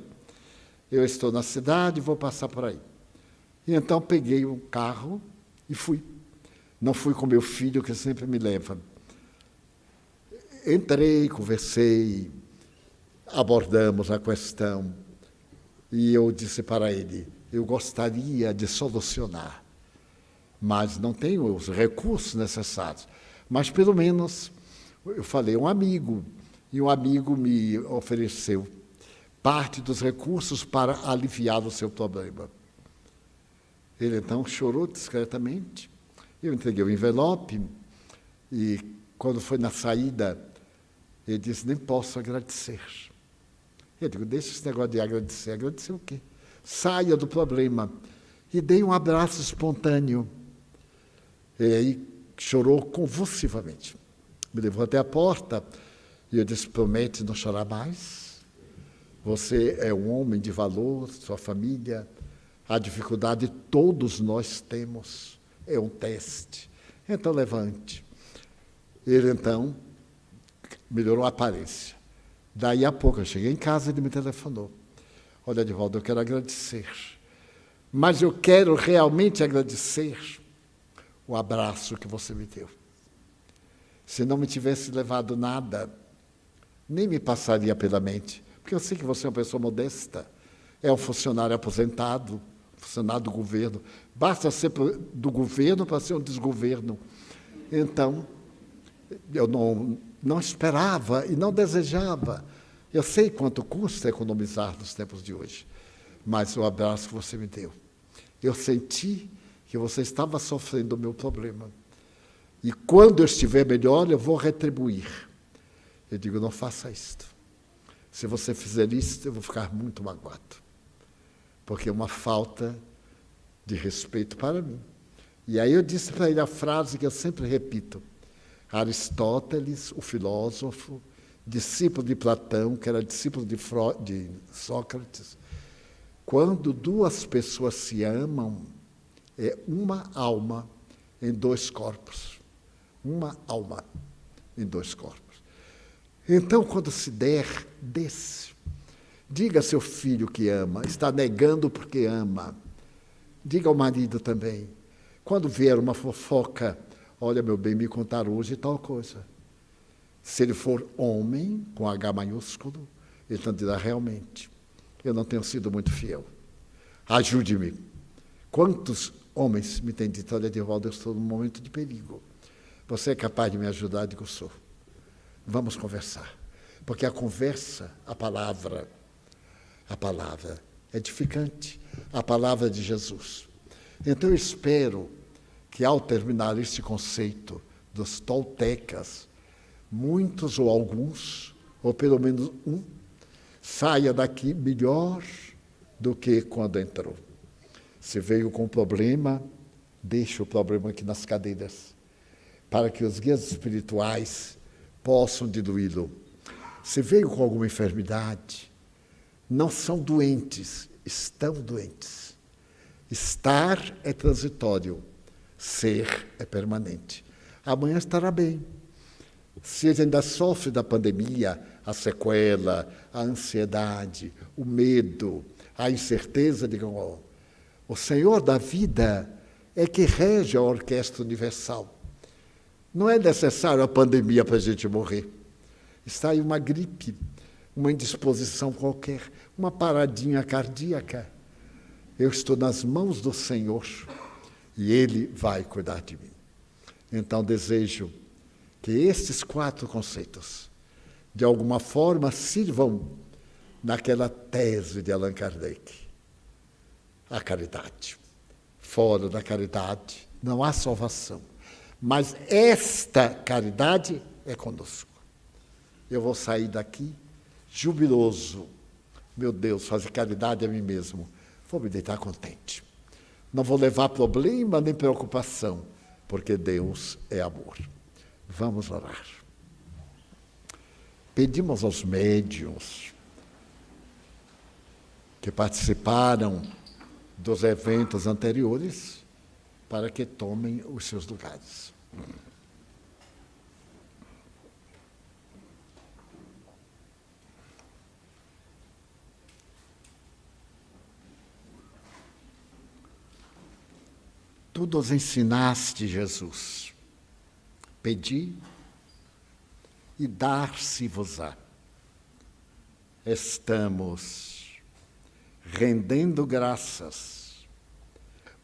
Eu estou na cidade, vou passar por aí. E então peguei um carro e fui. Não fui com meu filho, que sempre me leva. Entrei, conversei, abordamos a questão e eu disse para ele, eu gostaria de solucionar, mas não tenho os recursos necessários. Mas, pelo menos, eu falei, um amigo, e um amigo me ofereceu parte dos recursos para aliviar o seu problema. Ele, então, chorou discretamente. Eu entreguei o envelope e, quando foi na saída, ele disse, nem posso agradecer. Eu digo, deixa esse negócio de agradecer. Agradecer o quê? Saia do problema. E dei um abraço espontâneo. E aí chorou convulsivamente. Me levou até a porta e eu disse, promete não chorar mais? Você é um homem de valor, sua família, a dificuldade todos nós temos. É um teste. Então, levante. Ele, então, melhorou a aparência. Daí a pouco, eu cheguei em casa e ele me telefonou. Olha, Edivaldo, eu quero agradecer. Mas eu quero realmente agradecer o abraço que você me deu. Se não me tivesse levado nada, nem me passaria pela mente. Porque eu sei que você é uma pessoa modesta. É um funcionário aposentado, funcionário do governo. Basta ser do governo para ser um desgoverno. Então, eu não esperava e não desejava. Eu sei quanto custa economizar nos tempos de hoje, mas o abraço que você me deu, eu senti que você estava sofrendo o meu problema. E quando eu estiver melhor, eu vou retribuir. Eu digo, não faça isto. Se você fizer isso, eu vou ficar muito magoado. Porque é uma falta de respeito para mim. E aí eu disse para ele a frase que eu sempre repito. Aristóteles, o filósofo, discípulo de Platão, que era discípulo de Sócrates, quando duas pessoas se amam, é uma alma em dois corpos. Uma alma em dois corpos. Então, quando se der, desse. Diga a seu filho que ama, está negando porque ama. Diga ao marido também. Quando vier uma fofoca, olha, meu bem, me contaram hoje tal coisa. Se ele for homem, com H maiúsculo, ele então dirá, realmente, eu não tenho sido muito fiel. Ajude-me. Quantos homens me têm dito, olha, Edivaldo, eu estou num momento de perigo. Você é capaz de me ajudar? Eu digo, sou. Vamos conversar. Porque a conversa, a palavra é edificante. A palavra de Jesus. Então eu espero que ao terminar este conceito dos toltecas, muitos ou alguns, ou pelo menos um, saia daqui melhor do que quando entrou. Se veio com problema, deixe o problema aqui nas cadeiras, para que os guias espirituais possam diluí-lo. Se veio com alguma enfermidade, não são doentes, estão doentes. Estar é transitório, ser é permanente. Amanhã estará bem. Se ele ainda sofre da pandemia, a sequela, a ansiedade, o medo, a incerteza, digam, oh, o Senhor da vida é que rege a orquestra universal. Não é necessário a pandemia para a gente morrer. Está aí uma gripe, uma indisposição qualquer, uma paradinha cardíaca. Eu estou nas mãos do Senhor e Ele vai cuidar de mim. Então, desejo que estes 4 conceitos, de alguma forma, sirvam naquela tese de Allan Kardec. A caridade. Fora da caridade não há salvação. Mas esta caridade é conosco. Eu vou sair daqui jubiloso. Meu Deus, fazer caridade a mim mesmo. Vou me deitar contente. Não vou levar problema nem preocupação, porque Deus é amor. Vamos orar. Pedimos aos médiuns que participaram dos eventos anteriores para que tomem os seus lugares. Tu nos ensinaste, Jesus, pedi e dar-se-vos-á. Estamos rendendo graças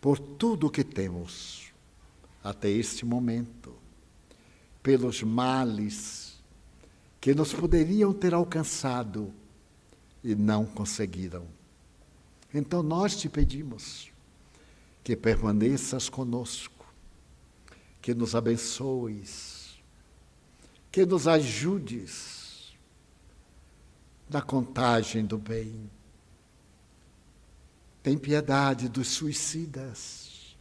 por tudo o que temos até este momento, pelos males que nos poderiam ter alcançado e não conseguiram. Então nós te pedimos que permaneças conosco, que nos abençoes, que nos ajudes na contagem do bem. Tem piedade dos suicidas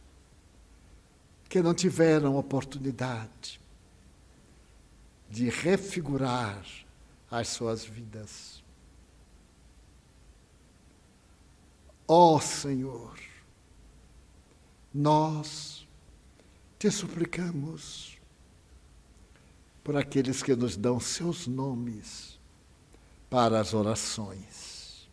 que não tiveram oportunidade de refigurar as suas vidas. Ó Senhor, nós te suplicamos por aqueles que nos dão seus nomes para as orações,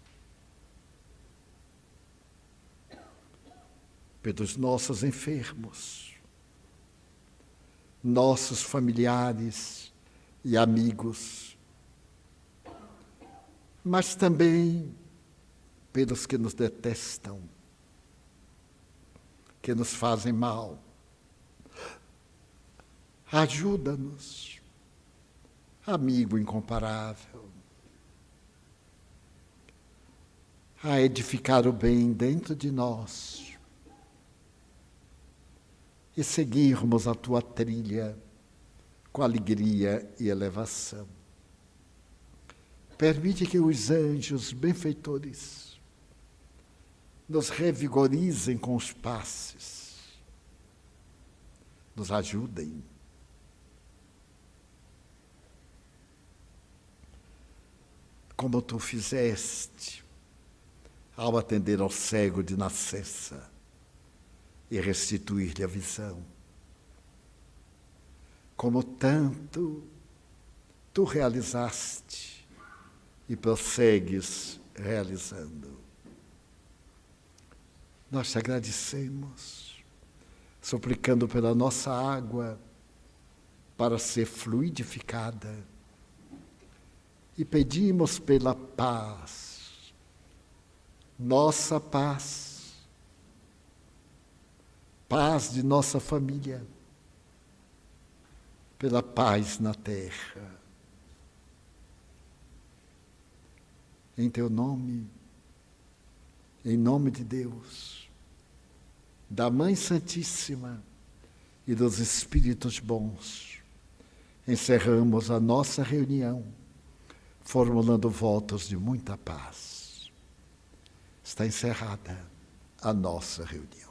pelos nossos enfermos, nossos familiares e amigos, mas também pelos que nos detestam, que nos fazem mal. Ajuda-nos, amigo incomparável, a edificar o bem dentro de nós e seguirmos a tua trilha com alegria e elevação. Permite que os anjos benfeitores nos revigorizem com os passes, nos ajudem. Como tu fizeste ao atender ao cego de nascença e restituir-lhe a visão. Como tanto tu realizaste e prossegues realizando. Nós te agradecemos, suplicando pela nossa água para ser fluidificada e pedimos pela paz, nossa paz, paz de nossa família, pela paz na terra. Em teu nome, em nome de Deus, da Mãe Santíssima e dos Espíritos bons, encerramos a nossa reunião, formulando votos de muita paz. Está encerrada a nossa reunião.